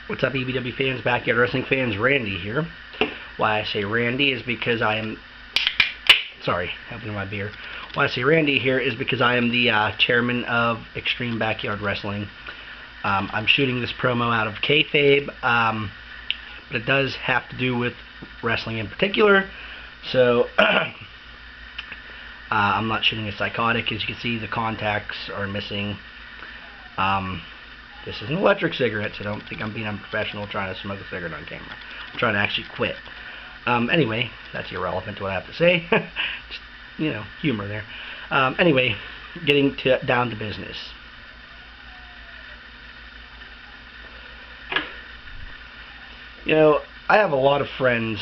What's up, EBW fans, backyard wrestling fans? Randy here. Why I say Randy is because I am... Sorry, opening my beer. Why I say Randy here is because I am the chairman of Extreme Backyard Wrestling. I'm shooting this promo out of kayfabe, but it does have to do with wrestling in particular. So, I'm not shooting a psychotic. As you can see, the contacts are missing. This is an electric cigarette, so don't think I'm being unprofessional trying to smoke a cigarette on camera. I'm trying to actually quit. Anyway, that's irrelevant to what I have to say. Just, humor there. Anyway, getting down to business. I have a lot of friends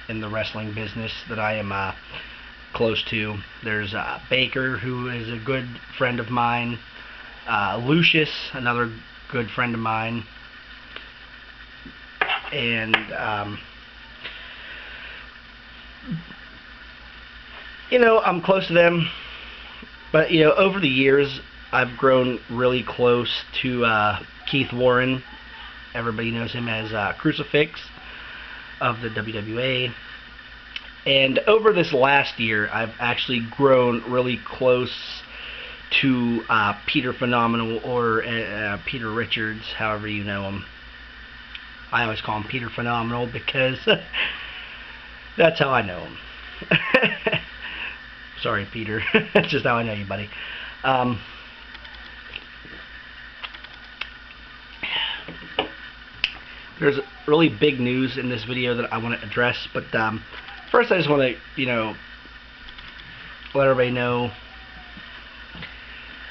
in the wrestling business that I am close to. There's Baker, who is a good friend of mine. Lucius, another good friend of mine. And, I'm close to them. But, over the years, I've grown really close to Keith Warren. Everybody knows him as Crucifix of the WWA. And over this last year, I've actually grown really close to Peter Phenomenal, or Peter Richards, however you know him. I always call him Peter Phenomenal because that's how I know him. Sorry, Peter. That's just how I know you, buddy. There's really big news in this video that I want to address, but first I just want to, let everybody know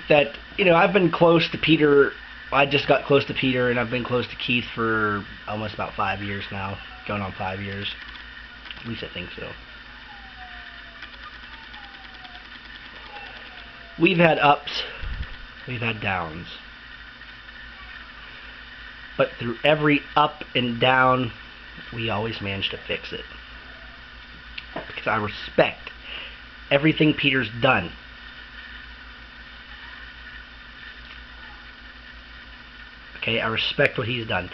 that, I've been close to Peter. I just got close to Peter, and I've been close to Keith for almost about 5 years now, going on 5 years. At least I think so. We've had ups, we've had downs. But through every up and down, we always manage to fix it. Because I respect everything Peter's done. Okay, I respect what he's done.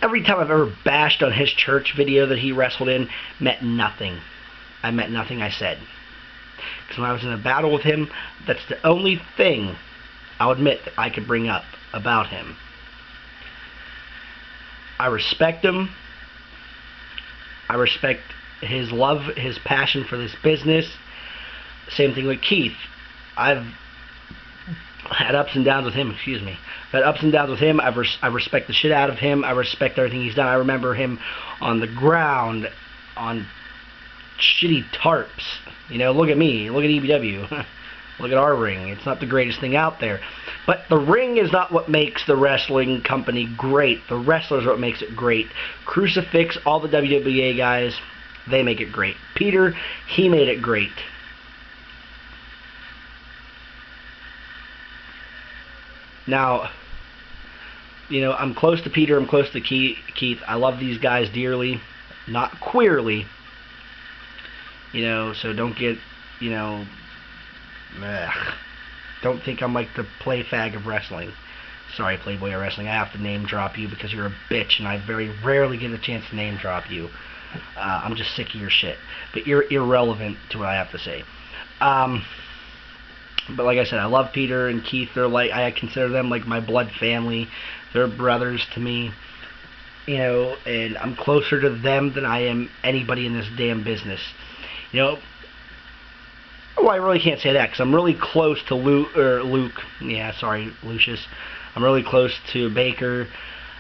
Every time I've ever bashed on his church video that he wrestled in, meant nothing. I meant nothing I said. Because when I was in a battle with him, that's the only thing I'll admit that I could bring up about him. I respect him. I respect his love, his passion for this business. Same thing with Keith. I've had ups and downs with him, excuse me. I've had ups and downs with him. I respect the shit out of him. I respect everything he's done. I remember him on the ground, on shitty tarps. Look at me. Look at EBW. Look at our ring. It's not the greatest thing out there. But the ring is not what makes the wrestling company great. The wrestlers are what makes it great. Crucifix, all the WWA guys, they make it great. Peter, he made it great. Now, I'm close to Peter, I'm close to Keith. I love these guys dearly, not queerly. So don't get, don't think I'm like the play fag of wrestling. Sorry, Playboy of Wrestling, I have to name drop you because you're a bitch and I very rarely get a chance to name drop you. I'm just sick of your shit. But you're irrelevant to what I have to say. But like I said, I love Peter and Keith. They're like, I consider them like my blood family. They're brothers to me. And I'm closer to them than I am anybody in this damn business. Well, I really can't say that because I'm really close to Luke. Yeah, sorry, Lucius. I'm really close to Baker.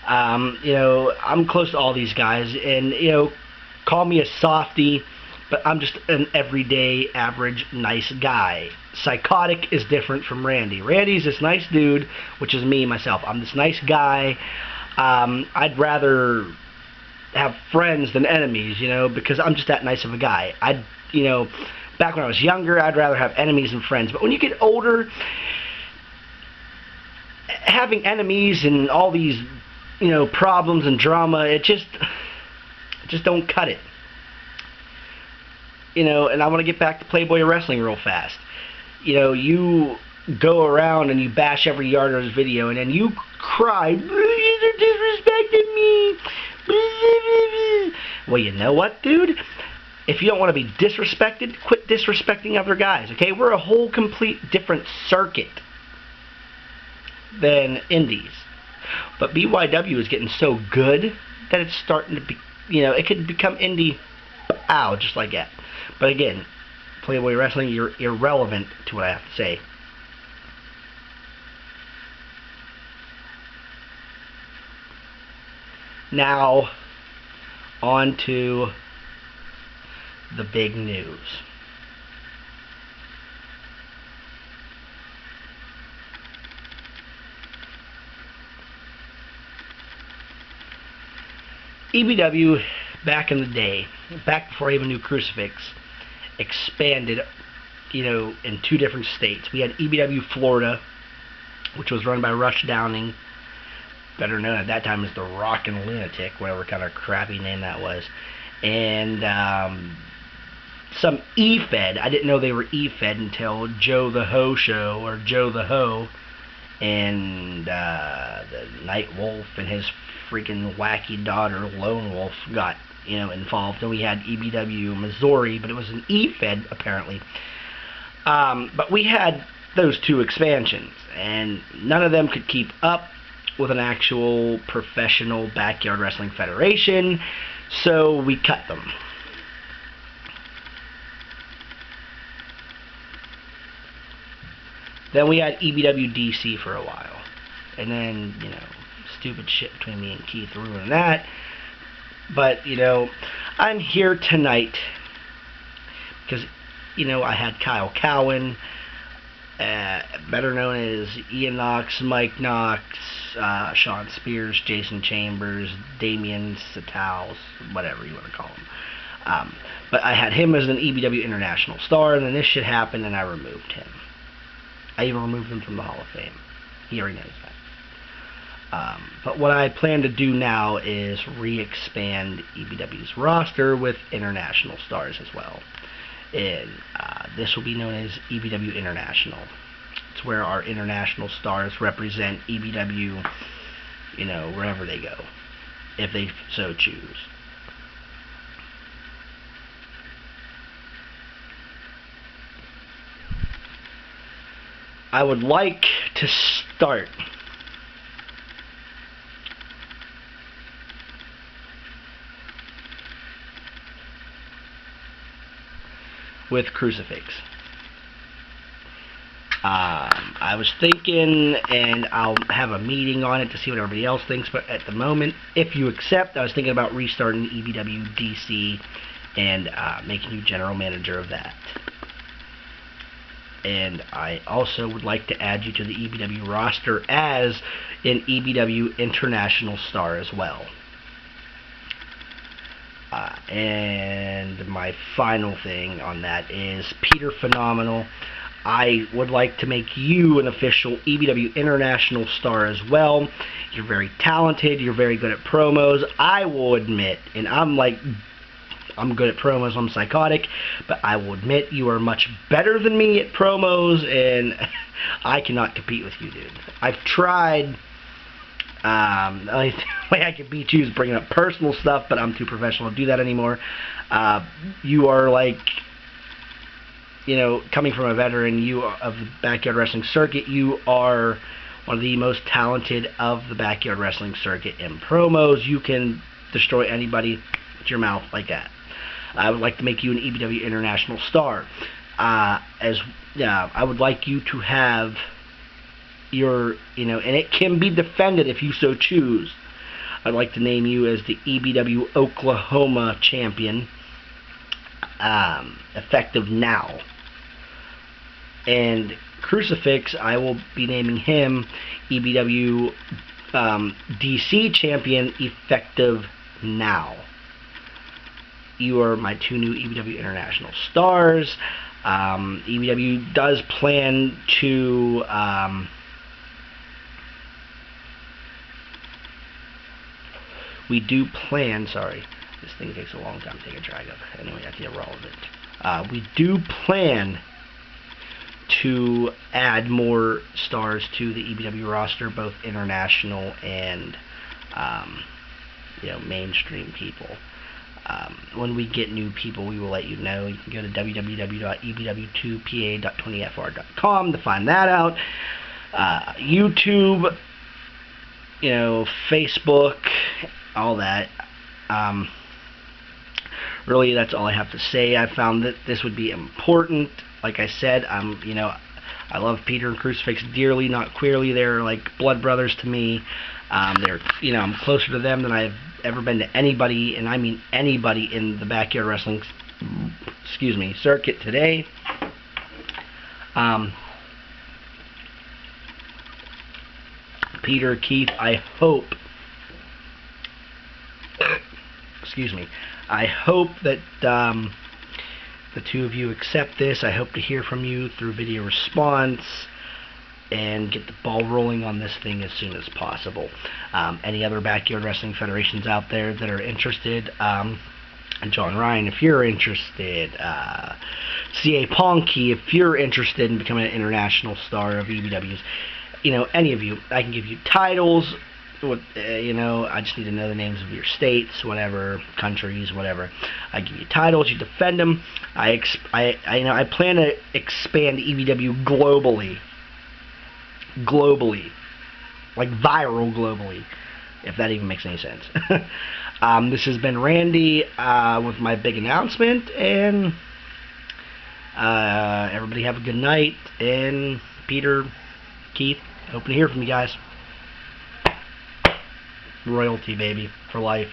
I'm close to all these guys. And, call me a softie, but I'm just an everyday, average, nice guy. Psychotic is different from Randy. Randy's this nice dude, which is me, myself. I'm this nice guy. I'd rather have friends than enemies, because I'm just that nice of a guy. Back when I was younger, I'd rather have enemies than friends. But when you get older, having enemies and all these, problems and drama, it just don't cut it. And I want to get back to Playboy Wrestling real fast. You go around and you bash every Yarder's video, and then you cry, "You disrespected me." Well, you know what, dude? If you don't want to be disrespected, quit disrespecting other guys, okay? We're a whole complete different circuit than indies. But BYW is getting so good that it's starting to be, it could become indie, just like that. But again, Playboy Wrestling, you're irrelevant to what I have to say. Now, on to the big news. EBW, back in the day, back before I even knew Crucifix, expanded, in 2 different states. We had EBW Florida, which was run by Rush Downing, better known at that time as the Rockin' Lunatic, whatever kind of crappy name that was. And some E-Fed. I didn't know they were E-Fed until Joe the Ho Show, or Joe the Ho, and the Night Wolf and his freaking wacky daughter Lone Wolf got involved, and we had EBW Missouri, but it was an E-Fed apparently. But we had those 2 expansions, and none of them could keep up with an actual professional backyard wrestling federation, so we cut them. Then we had EBW DC for a while, and then stupid shit between me and Keith ruining that. But I'm here tonight because I had Kyle Cowan, better known as Ian Knox, Mike Knox, Sean Spears, Jason Chambers, Damian Satals, whatever you want to call him. But I had him as an EBW International Star, and then this shit happened, and I removed him. I even removed him from the Hall of Fame. He already knows that. But what I plan to do now is re-expand EBW's roster with international stars as well. And this will be known as EBW International. It's where our international stars represent EBW, wherever they go, if they so choose. I would like to start with Crucifix. I was thinking, and I'll have a meeting on it to see what everybody else thinks, but at the moment, if you accept, I was thinking about restarting EBW DC and making you general manager of that. And I also would like to add you to the EBW roster as an EBW International Star as well. And my final thing on that is Peter Phenomenal. I would like to make you an official EBW International Star as well. You're very talented. You're very good at promos. I will admit, and I'm good at promos. I'm psychotic, but I will admit you are much better than me at promos, and I cannot compete with you, dude. I've tried. The only way I can beat you is bringing up personal stuff, but I'm too professional to do that anymore. You are coming from a veteran, of the backyard wrestling circuit, you are one of the most talented of the backyard wrestling circuit in promos. You can destroy anybody with your mouth like that. I would like to make you an EBW International Star. I would like you to have your, and it can be defended if you so choose. I'd like to name you as the EBW Oklahoma Champion, effective now. And Crucifix, I will be naming him EBW DC Champion, effective now. You are my 2 new EBW International Stars. EBW does plan to sorry, this thing takes a long time to take a drag of. Anyway, that's irrelevant. We do plan to add more stars to the EBW roster, both international and mainstream people. When we get new people, we will let you know. You can go to www.ebw2pa.20fr.com to find that out. YouTube, Facebook, all that. Really, that's all I have to say. I found that this would be important. Like I said, I love Peter and Crucifix dearly, not queerly. They're like blood brothers to me. I'm closer to them than I've ever been to anybody, and I mean anybody in the backyard wrestling, circuit today. Peter, Keith, I hope that the two of you accept this. I hope to hear from you through video response and get the ball rolling on this thing as soon as possible. Any other backyard wrestling federations out there that are interested, John Ryan, if you're interested, C.A. Ponky, if you're interested in becoming an international star of EBWs, any of you, I can give you titles. I just need to know the names of your states, whatever, countries, whatever. I give you titles, you defend them. I plan to expand EBW globally, like viral globally, if that even makes any sense. This has been Randy with my big announcement, and everybody have a good night. And Peter, Keith, hoping to hear from you guys. Royalty, baby, for life.